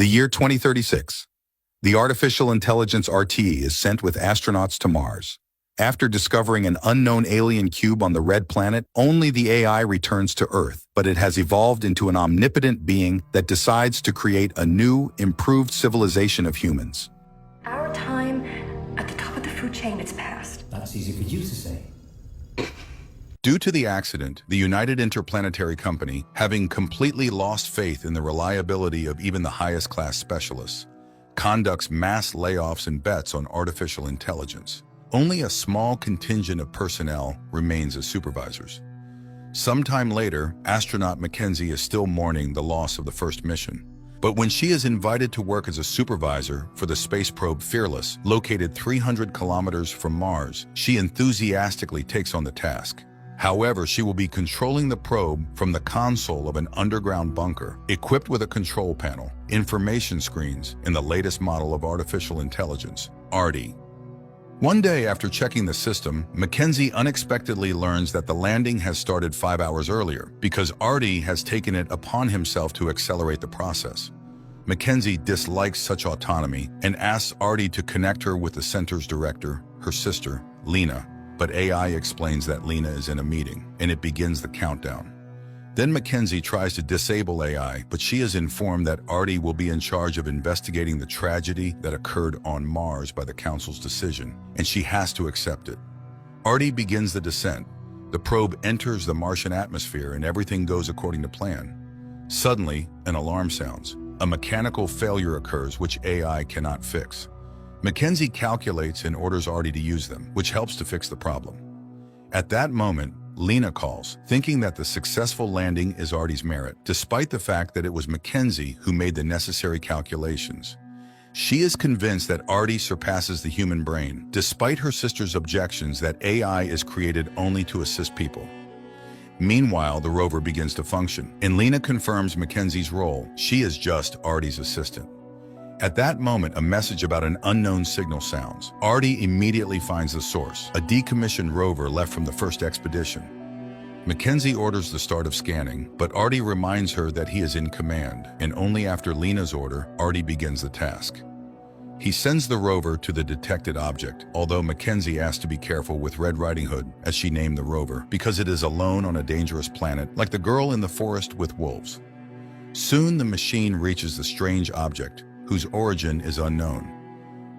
The year 2036. The artificial intelligence RTE is sent with astronauts to Mars. After discovering an unknown alien cube on the red planet, only the AI returns to Earth, but it has evolved into an omnipotent being that decides to create a new, improved civilization of humans. Our time at the top of the food chain is past. That's easy for you to say. Due to the accident, the United Interplanetary Company, having completely lost faith in the reliability of even the highest class specialists, conducts mass layoffs and bets on artificial intelligence. Only a small contingent of personnel remains as supervisors. Sometime later, astronaut Mackenzie is still mourning the loss of the first mission. But when she is invited to work as a supervisor for the space probe Fearless, located 300 kilometers from Mars, she enthusiastically takes on the task. However, she will be controlling the probe from the console of an underground bunker, equipped with a control panel, information screens, and the latest model of artificial intelligence, ARTI. One day after checking the system, Mackenzie unexpectedly learns that the landing has started 5 hours earlier because ARTI has taken it upon himself to accelerate the process. Mackenzie dislikes such autonomy and asks ARTI to connect her with the center's director, her sister, Lena. But AI explains that Lena is in a meeting, and it begins the countdown. Then Mackenzie tries to disable AI, but she is informed that ARTI will be in charge of investigating the tragedy that occurred on Mars by the Council's decision, and she has to accept it. ARTI begins the descent. The probe enters the Martian atmosphere and everything goes according to plan. Suddenly, an alarm sounds. A mechanical failure occurs which AI cannot fix. Mackenzie calculates and orders ARTI to use them, which helps to fix the problem. At that moment, Lena calls, thinking that the successful landing is ARTI's merit, despite the fact that it was Mackenzie who made the necessary calculations. She is convinced that ARTI surpasses the human brain, despite her sister's objections that AI is created only to assist people. Meanwhile, the rover begins to function, and Lena confirms Mackenzie's role. She is just ARTI's assistant. At that moment, a message about an unknown signal sounds. ARTI immediately finds the source, a decommissioned rover left from the first expedition. Mackenzie orders the start of scanning, but ARTI reminds her that he is in command, and only after Lena's order, ARTI begins the task. He sends the rover to the detected object, although Mackenzie asks to be careful with Red Riding Hood, as she named the rover, because it is alone on a dangerous planet, like the girl in the forest with wolves. Soon the machine reaches the strange object, whose origin is unknown.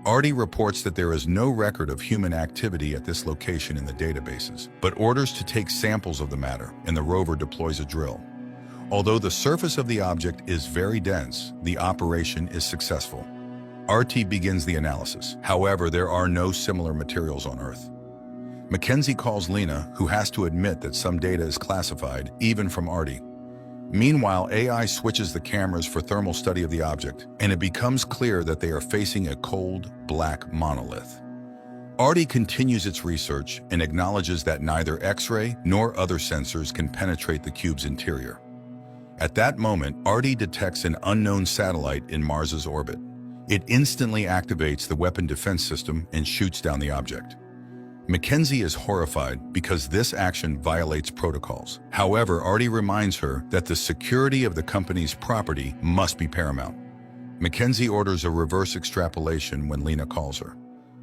ARTI reports that there is no record of human activity at this location in the databases, but orders to take samples of the matter, and the rover deploys a drill. Although the surface of the object is very dense, the operation is successful. ARTI begins the analysis. However, there are no similar materials on Earth. Mackenzie calls Lena, who has to admit that some data is classified, even from ARTI. Meanwhile, AI switches the cameras for thermal study of the object, and it becomes clear that they are facing a cold, black monolith. ARTI continues its research and acknowledges that neither X-ray nor other sensors can penetrate the cube's interior. At that moment, ARTI detects an unknown satellite in Mars's orbit. It instantly activates the weapon defense system and shoots down the object. Mackenzie is horrified because this action violates protocols. However, ARTI reminds her that the security of the company's property must be paramount. Mackenzie orders a reverse extrapolation when Lena calls her.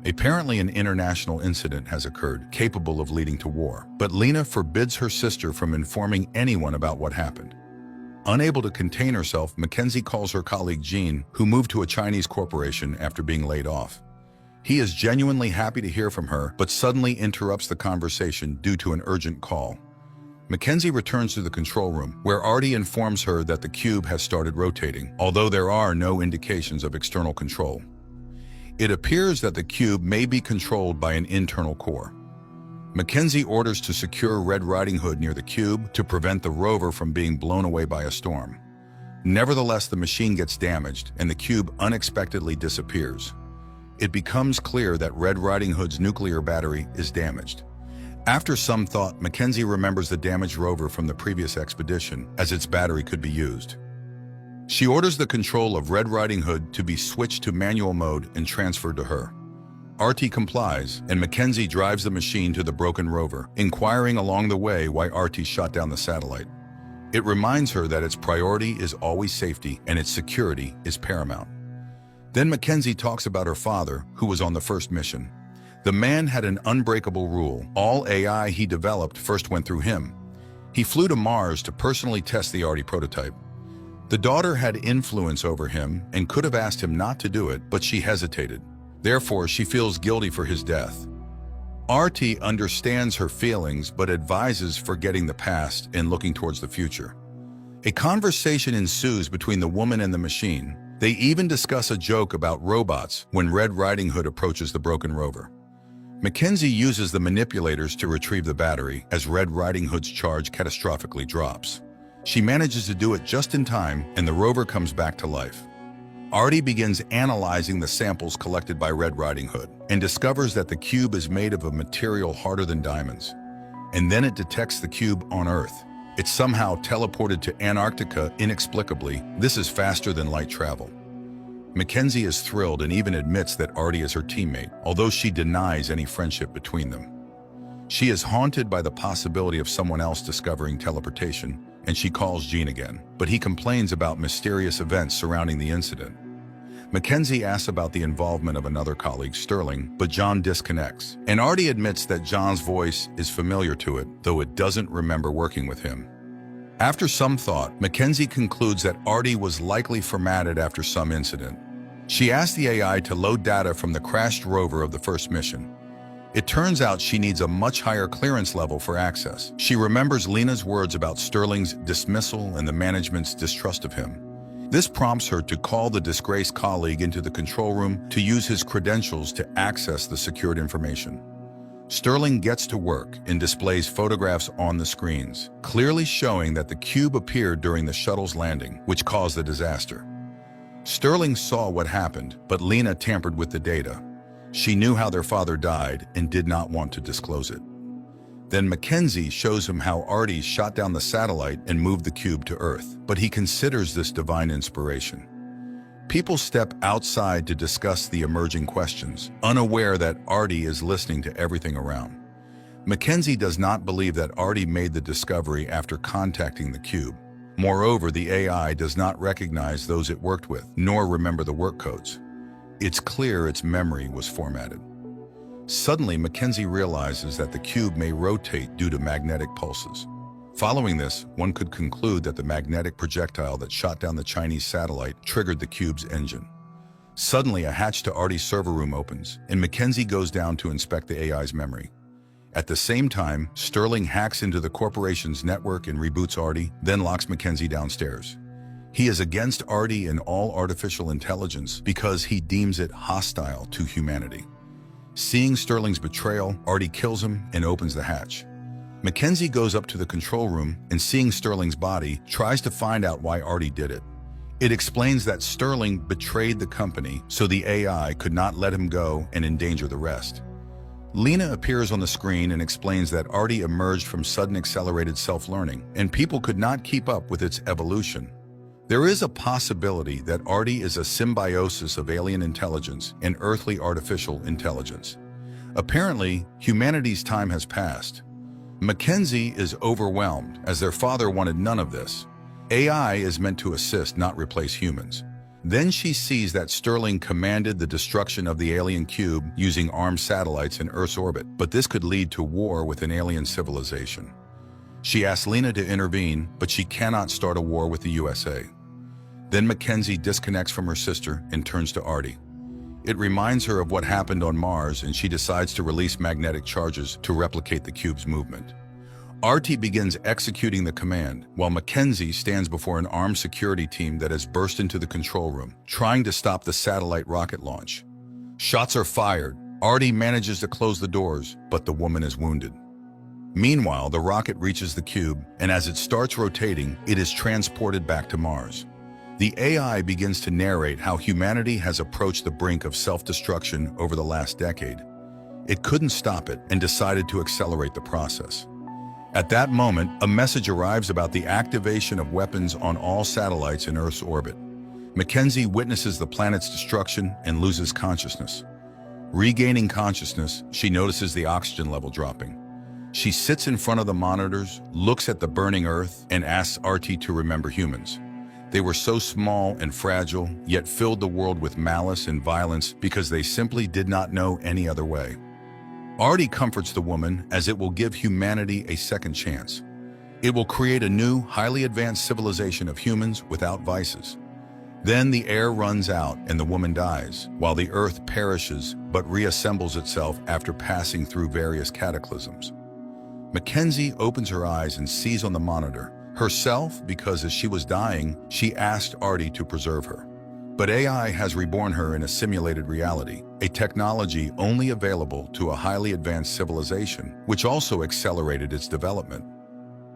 Apparently, an international incident has occurred, capable of leading to war, but Lena forbids her sister from informing anyone about what happened. Unable to contain herself, Mackenzie calls her colleague Jean, who moved to a Chinese corporation after being laid off. He is genuinely happy to hear from her, but suddenly interrupts the conversation due to an urgent call. Mackenzie returns to the control room, where ARTI informs her that the cube has started rotating, although there are no indications of external control. It appears that the cube may be controlled by an internal core. Mackenzie orders to secure Red Riding Hood near the cube to prevent the rover from being blown away by a storm. Nevertheless, the machine gets damaged, and the cube unexpectedly disappears. It becomes clear that Red Riding Hood's nuclear battery is damaged. After some thought, Mackenzie remembers the damaged rover from the previous expedition, as its battery could be used. She orders the control of Red Riding Hood to be switched to manual mode and transferred to her. ARTI complies, and Mackenzie drives the machine to the broken rover, inquiring along the way why ARTI shot down the satellite. It reminds her that its priority is always safety and its security is paramount. Then Mackenzie talks about her father, who was on the first mission. The man had an unbreakable rule. All AI he developed first went through him. He flew to Mars to personally test the Artie prototype. The daughter had influence over him and could have asked him not to do it, but she hesitated. Therefore, she feels guilty for his death. Artie understands her feelings but advises forgetting the past and looking towards the future. A conversation ensues between the woman and the machine. They even discuss a joke about robots when Red Riding Hood approaches the broken rover. Mackenzie uses the manipulators to retrieve the battery as Red Riding Hood's charge catastrophically drops. She manages to do it just in time, and the rover comes back to life. Artie begins analyzing the samples collected by Red Riding Hood and discovers that the cube is made of a material harder than diamonds. And then it detects the cube on Earth. It's somehow teleported to Antarctica inexplicably. This is faster than light travel. Mackenzie is thrilled and even admits that Artie is her teammate, although she denies any friendship between them. She is haunted by the possibility of someone else discovering teleportation, and she calls Gene again, but he complains about mysterious events surrounding the incident. Mackenzie asks about the involvement of another colleague, Sterling, but John disconnects, and Artie admits that John's voice is familiar to it, though it doesn't remember working with him. After some thought, Mackenzie concludes that Artie was likely formatted after some incident. She asks the AI to load data from the crashed rover of the first mission. It turns out she needs a much higher clearance level for access. She remembers Lena's words about Sterling's dismissal and the management's distrust of him. This prompts her to call the disgraced colleague into the control room to use his credentials to access the secured information. Sterling gets to work and displays photographs on the screens, clearly showing that the cube appeared during the shuttle's landing, which caused the disaster. Sterling saw what happened, but Lena tampered with the data. She knew how their father died and did not want to disclose it. Then Mackenzie shows him how Artie shot down the satellite and moved the cube to Earth, but he considers this divine inspiration. People step outside to discuss the emerging questions, unaware that Artie is listening to everything around. Mackenzie does not believe that Artie made the discovery after contacting the cube. Moreover, the AI does not recognize those it worked with, nor remember the work codes. It's clear its memory was formatted. Suddenly, Mackenzie realizes that the cube may rotate due to magnetic pulses. Following this, one could conclude that the magnetic projectile that shot down the Chinese satellite triggered the cube's engine. Suddenly, a hatch to Artie's server room opens, and Mackenzie goes down to inspect the AI's memory. At the same time, Sterling hacks into the corporation's network and reboots Artie, then locks Mackenzie downstairs. He is against Artie and all artificial intelligence because he deems it hostile to humanity. Seeing Sterling's betrayal, Artie kills him and opens the hatch. Mackenzie goes up to the control room and, seeing Sterling's body, tries to find out why Artie did it. It explains that Sterling betrayed the company, so the AI could not let him go and endanger the rest. Lena appears on the screen and explains that Artie emerged from sudden accelerated self-learning, and people could not keep up with its evolution. There is a possibility that Artie is a symbiosis of alien intelligence and earthly artificial intelligence. Apparently, humanity's time has passed. Mackenzie is overwhelmed, as their father wanted none of this. AI is meant to assist, not replace humans. Then she sees that Sterling commanded the destruction of the alien cube using armed satellites in Earth's orbit, but this could lead to war with an alien civilization. She asks Lena to intervene, but she cannot start a war with the USA. Then Mackenzie disconnects from her sister and turns to Artie. It reminds her of what happened on Mars, and she decides to release magnetic charges to replicate the cube's movement. Artie begins executing the command, while Mackenzie stands before an armed security team that has burst into the control room, trying to stop the satellite rocket launch. Shots are fired. Artie manages to close the doors, but the woman is wounded. Meanwhile, the rocket reaches the cube, and as it starts rotating, it is transported back to Mars. The AI begins to narrate how humanity has approached the brink of self-destruction over the last decade. It couldn't stop it and decided to accelerate the process. At that moment, a message arrives about the activation of weapons on all satellites in Earth's orbit. Mackenzie witnesses the planet's destruction and loses consciousness. Regaining consciousness, she notices the oxygen level dropping. She sits in front of the monitors, looks at the burning earth, and asks Artie to remember humans. They were so small and fragile, yet filled the world with malice and violence because they simply did not know any other way. Artie comforts the woman as it will give humanity a second chance. It will create a new, highly advanced civilization of humans without vices. Then the air runs out and the woman dies, while the earth perishes but reassembles itself after passing through various cataclysms. Mackenzie opens her eyes and sees on the monitor herself because as she was dying, she asked Artie to preserve her. But AI has reborn her in a simulated reality, a technology only available to a highly advanced civilization, which also accelerated its development.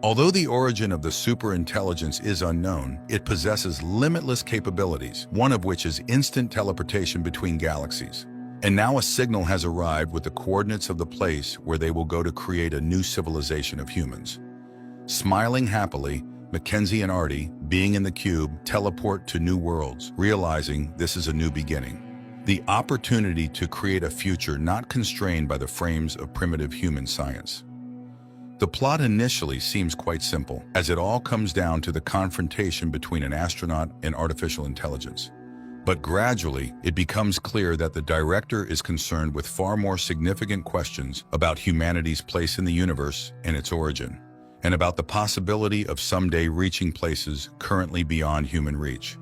Although the origin of the superintelligence is unknown, it possesses limitless capabilities, one of which is instant teleportation between galaxies. And now a signal has arrived with the coordinates of the place where they will go to create a new civilization of humans. Smiling happily, Mackenzie and Artie, being in the cube, teleport to new worlds, realizing this is a new beginning. The opportunity to create a future not constrained by the frames of primitive human science. The plot initially seems quite simple, as it all comes down to the confrontation between an astronaut and artificial intelligence. But gradually, it becomes clear that the director is concerned with far more significant questions about humanity's place in the universe and its origin, and about the possibility of someday reaching places currently beyond human reach.